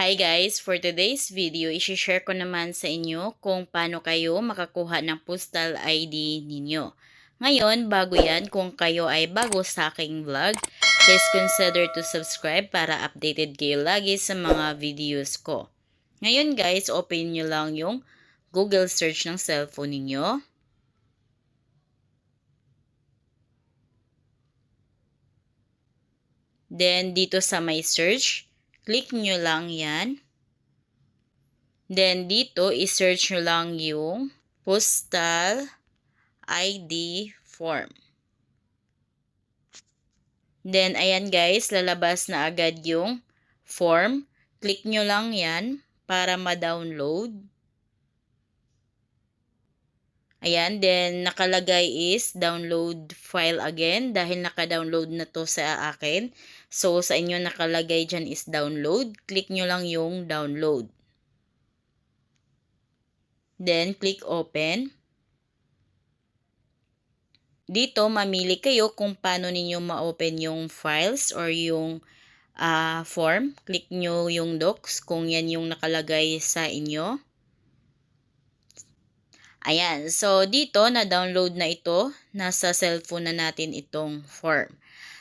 Hi guys! For today's video, isi-share ko naman sa inyo kung paano kayo makakuha ng postal ID ninyo. Ngayon, bago yan, kung kayo ay bago sa aking vlog, please consider to subscribe para updated kayo lagi sa mga videos ko. Ngayon guys, open nyo lang yung Google search ng cellphone ninyo. Then, dito sa my search, click nyo lang yan. Then, dito, i-search nyo lang yung postal ID form. Then, ayan guys, lalabas na agad yung form. Click nyo lang yan para ma-download. Ayan, then nakalagay is download file again dahil naka-download na to sa akin. So, sa inyo nakalagay dyan is download. Click nyo lang yung download. Then, click open. Dito, mamili kayo kung paano ninyo ma-open yung files or yung form. Click nyo yung docs kung yan yung nakalagay sa inyo. Ayan. So, dito, na-download na ito. Nasa cellphone na natin itong form.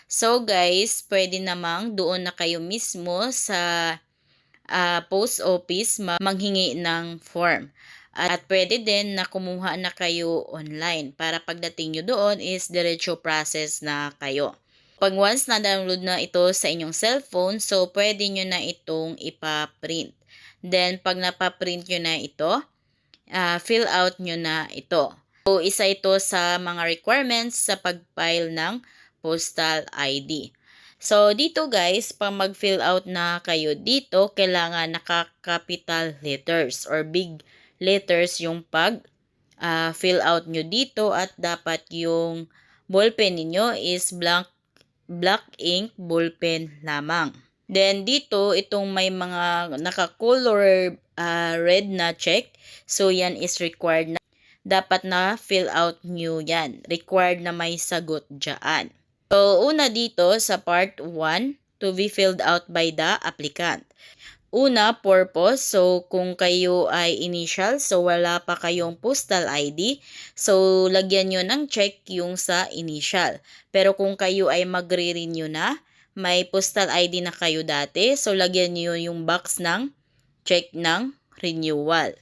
So, guys, pwede namang doon na kayo mismo sa post office manghingi ng form. At pwede din na kumuha na kayo online para pagdating nyo doon is diretso process na kayo. Pag once na-download na ito sa inyong cellphone, so pwede nyo na itong ipa-print. Then pag napaprint nyo na ito, fill out nyo na ito. So isa ito sa mga requirements sa pag-file ng postal ID. So, dito guys, pag mag-fill out na kayo dito, kailangan naka-capital letters or big letters yung pag-fill out nyo dito at dapat yung ballpen ninyo is black ink ballpen lamang. Then, dito, itong may mga naka-color red na check. So, yan is required na. Dapat na fill out nyo yan. Required na may sagot dyan. So, una dito sa part 1, to be filled out by the applicant. Una, purpose. So, kung kayo ay initial, so wala pa kayong postal ID, so lagyan nyo ng check yung sa initial. Pero kung kayo ay magre-renew na, may postal ID na kayo dati, so lagyan nyo yung box ng check ng renewal.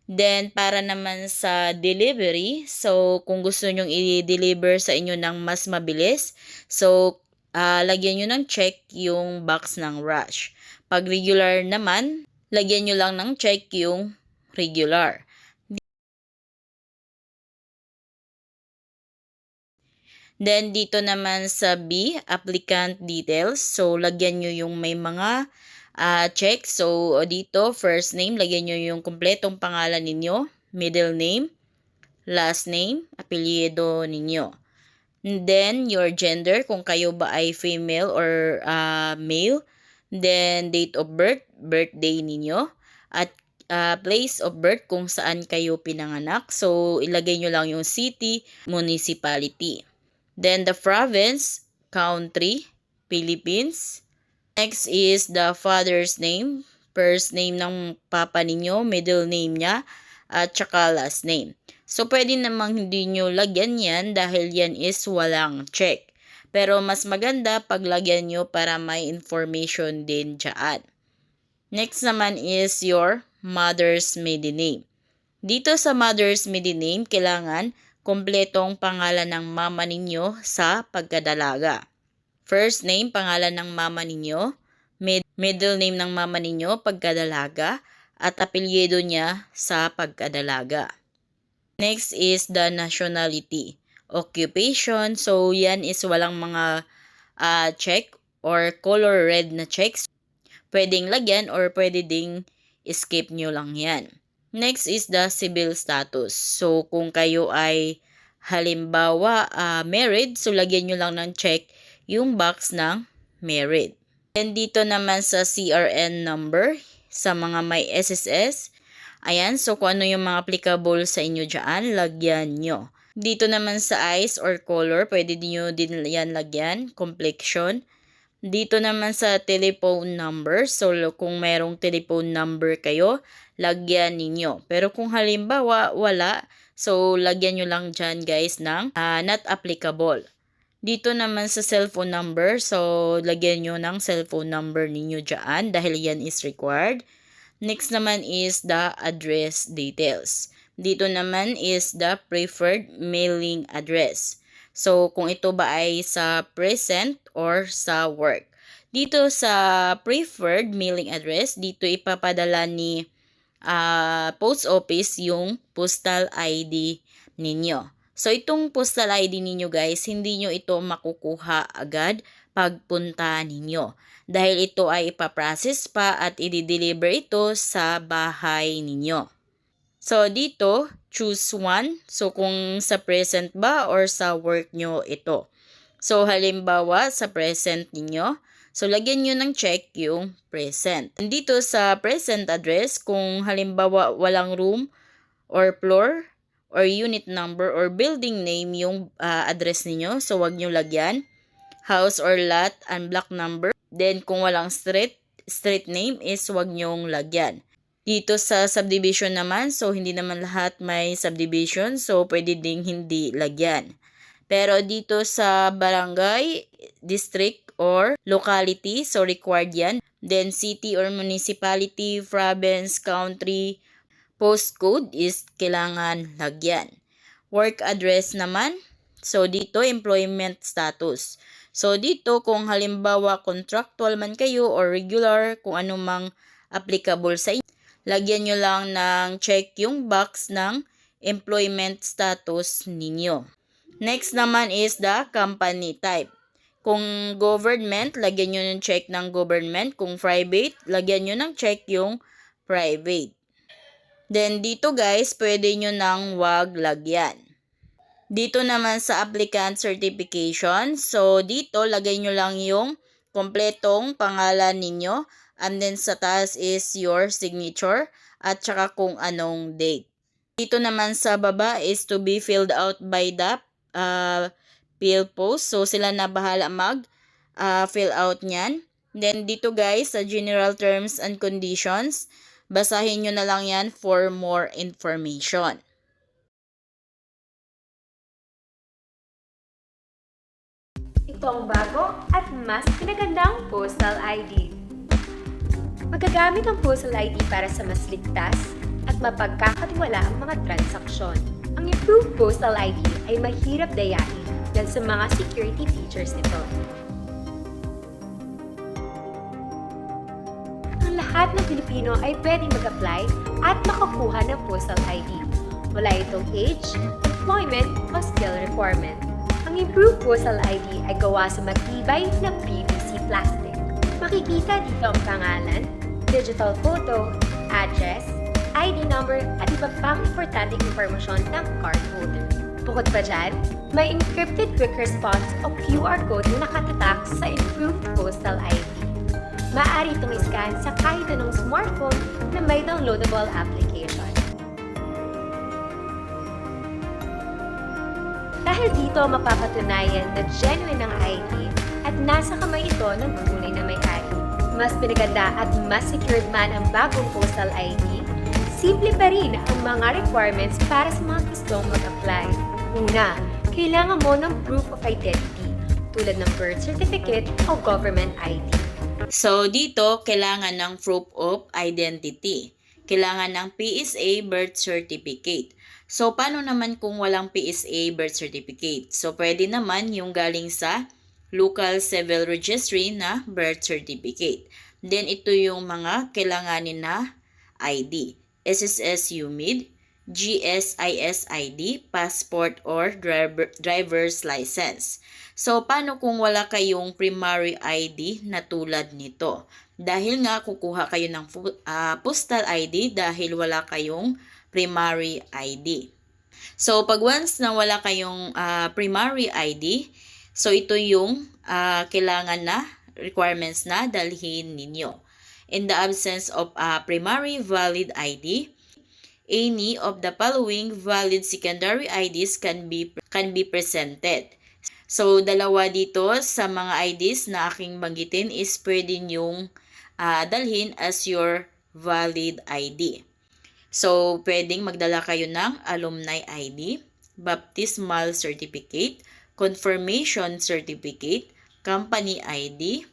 Then, para naman sa delivery, so kung gusto nyong i-deliver sa inyo ng mas mabilis, so lagyan nyo ng check yung box ng rush. Pag regular naman, lagyan nyo lang ng check yung regular. Then, dito naman sa B, applicant details. So, lagyan nyo yung may mga check. So, dito, first name, lagyan nyo yung kumpletong pangalan ninyo, middle name, last name, apelyido ninyo. And then, your gender, kung kayo ba ay female or male. Then, date of birth, birthday ninyo. At place of birth, kung saan kayo pinanganak. So, ilagay nyo lang yung city, municipality. Then, the province, country, Philippines. Next is the father's name, first name ng papa ninyo, middle name niya, at saka last name. So, pwede namang hindi nyo lagyan yan dahil yan is walang check. Pero mas maganda pag lagyan nyo para may information din dyan. Next naman is your mother's maiden name. Dito sa mother's maiden name, kailangan kumpletong pangalan ng mama ninyo sa pagkadalaga. First name, pangalan ng mama ninyo, middle name ng mama ninyo, pagkadalaga, at apelyido niya sa pagkadalaga. Next is the nationality. Occupation, so yan is walang mga check or color red na checks. Pwedeng lagyan or pwede ding skip nyo lang yan. Next is the civil status. So, kung kayo ay halimbawa married, so lagyan nyo lang ng check yung box ng married. And dito naman sa CRN number, sa mga may SSS, ayan, so kung ano yung mga applicable sa inyo dyan, lagyan nyo. Dito naman sa eyes or color, pwede niyo din yan lagyan, complexion. Dito naman sa telephone number, so kung merong telephone number kayo, lagyan ninyo. Pero kung halimbawa wala, so lagyan nyo lang dyan guys ng not applicable. Dito naman sa cellphone number, so lagyan nyo ng cellphone number ninyo dyan dahil yan is required. Next naman is the address details. Dito naman is the preferred mailing address. So, kung ito ba ay sa present or sa work. Dito sa preferred mailing address, dito ipapadala ni post office yung postal ID ninyo. So, itong postal ID ninyo guys, hindi nyo ito makukuha agad pagpunta ninyo. Dahil ito ay ipaprocess pa at i-deliver ito sa bahay ninyo. So, dito, choose one. So, kung sa present ba or sa work nyo ito. So, halimbawa, sa present ninyo, so lagyan nyo ng check yung present. Dito sa present address, kung halimbawa walang room or floor or unit number or building name yung address ninyo, so wag nyo lagyan. House or lot and block number. Then, kung walang street name is wag nyong lagyan. Dito sa subdivision naman, so hindi naman lahat may subdivision, so pwede ding hindi lagyan. Pero dito sa barangay, district, or locality, so required yan. Then city or municipality, province, country, postcode is kailangan lagyan. Work address naman, so dito employment status. So dito kung halimbawa contractual man kayo or regular, kung anumang applicable sa inyo, lagyan nyo lang ng check yung box ng employment status ninyo. Next naman is the company type. Kung government, lagyan nyo ng check ng government. Kung private, lagyan nyo ng check yung private. Then dito guys, pwede nyo nang wag lagyan. Dito naman sa applicant certification, so dito lagay nyo lang yung kompletong pangalan ninyo and then sa taas is your signature at saka kung anong date. Dito naman sa baba is to be filled out by the field post. So sila na bahala mag fill out nyan. Then dito guys sa general terms and conditions, basahin nyo na lang yan for more information. Ito ang bago at mas pinagandang Postal ID. Magagamit ang Postal ID para sa mas ligtas at mapagkakatiwala ang mga transaksyon. Ang improved Postal ID ay mahirap dayain dahil sa mga security features nito. Ang lahat ng Pilipino ay pwedeng mag-apply at makakuha ng Postal ID. Wala itong age, employment o skill requirement. Ang improved Postal ID ay gawa sa matibay na PVC plastic. Makikita dito ang pangalan, digital photo, address, ID number at iba pang importanteng impormasyon ng cardholder. Bukod pa dyan, may encrypted quick response o QR code na nakatatak sa improved Postal ID. Maaari itong iscan sa kahit anong smartphone na may downloadable application. Dahil dito mapapatunayan na genuine ang ID at nasa kamay ito ng tunay na may-ari. Mas pinaganda at mas secured man ang bagong Postal ID, simple pa rin ang mga requirements para sa mga gustong mag-apply. Una, kailangan mo ng proof of identity tulad ng birth certificate o government ID. So dito, kailangan ng proof of identity. Kailangan ng PSA birth certificate. So, paano naman kung walang PSA birth certificate? So, pwede naman yung galing sa local civil registry na birth certificate. Then, ito yung mga kailanganin na ID. SSS UMID, GSIS ID, passport or driver's license. So, paano kung wala kayong primary ID na tulad nito? Dahil nga kukuha kayo ng postal ID dahil wala kayong primary ID. So, pag once na wala kayong primary ID, so ito yung kailangan na requirements na dalhin ninyo. In the absence of a primary valid ID, any of the following valid secondary IDs can be presented. So, dalawa dito sa mga IDs na aking banggitin is pwede nyong dalhin as your valid ID. So, pwedeng magdala kayo ng alumni ID, baptismal certificate, confirmation certificate, company ID,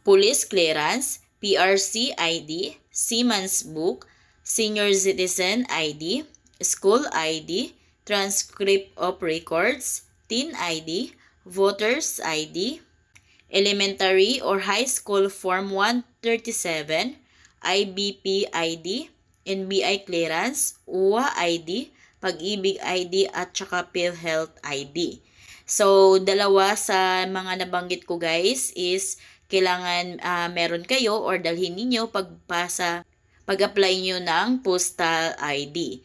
police clearance, PRC ID, Seaman's Book, Senior Citizen ID, School ID, Transcript of Records, Teen ID, Voters ID, Elementary or High School Form 137, IBP ID, NBI Clearance, UWA ID, Pag-ibig ID at saka PhilHealth ID. So, dalawa sa mga nabanggit ko guys is kailangan meron kayo or dalhin ninyo pag-apply nyo ng postal ID.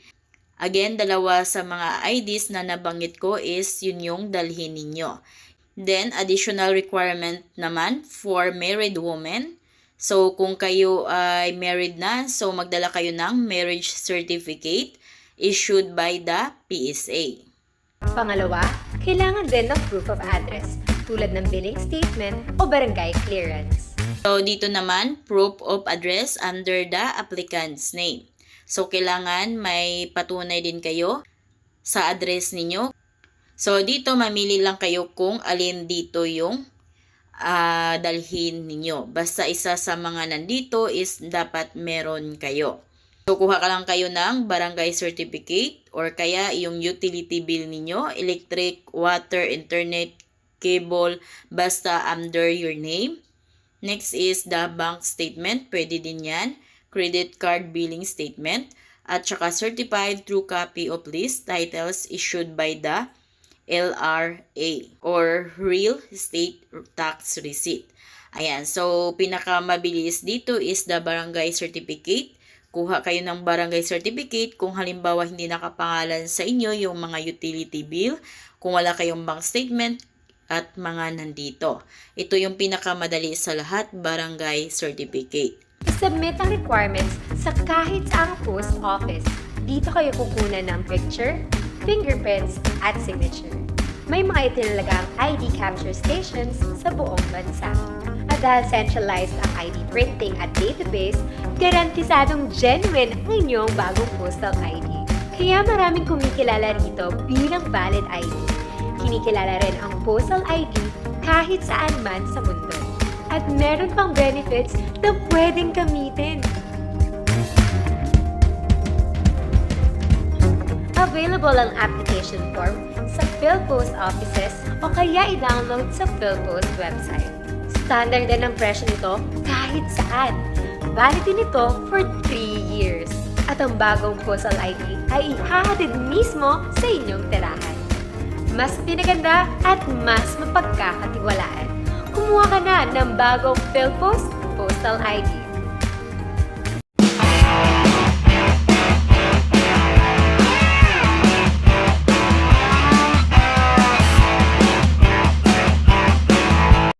Again, dalawa sa mga IDs na nabanggit ko is yun yung dalhin ninyo. Then, additional requirement naman for married women. So, kung kayo ay married na, so magdala kayo ng marriage certificate issued by the PSA. Pangalawa, kailangan din ng proof of address tulad ng billing statement o barangay clearance. So, dito naman, proof of address under the applicant's name. So, kailangan may patunay din kayo sa address ninyo. So, dito mamili lang kayo kung alin dito yung dalhin ninyo. Basta isa sa mga nandito is dapat meron kayo. So, kuha ka lang kayo ng barangay certificate or kaya yung utility bill ninyo, electric, water, internet, cable, basta under your name. Next is the bank statement, pwede din yan, credit card billing statement, at saka certified true copy of list titles issued by the LRA or Real Estate Tax Receipt. Ayan, so pinakamabilis dito is the barangay certificate. Kuha kayo ng barangay certificate kung halimbawa hindi nakapangalan sa inyo yung mga utility bill, kung wala kayong bank statement at mga nandito. Ito yung pinakamadali sa lahat, barangay certificate. Submit ang requirements sa kahit saang post office. Dito kayo kukunan ng picture, fingerprints, at signature. May mga itinalagang ID capture stations sa buong bansa. At dahil centralized ang ID printing at database, garantisadong genuine ang inyong bagong postal ID. Kaya maraming kumikilala rito bilang valid ID. Kinikilala rin ang postal ID kahit saan man sa mundo. At meron pang benefits na pwedeng gamitin. Available ang application form sa PhilPost offices o kaya i-download sa PhilPost website. Standard din ang presyo nito kahit saan. Valid din ito for 3 years. At ang bagong postal ID ay ihahatid mismo sa inyong tirahan. Mas pinaganda at mas mapagkakatiwalaan. Kumuha ka na ng bagong PhilPost Postal ID.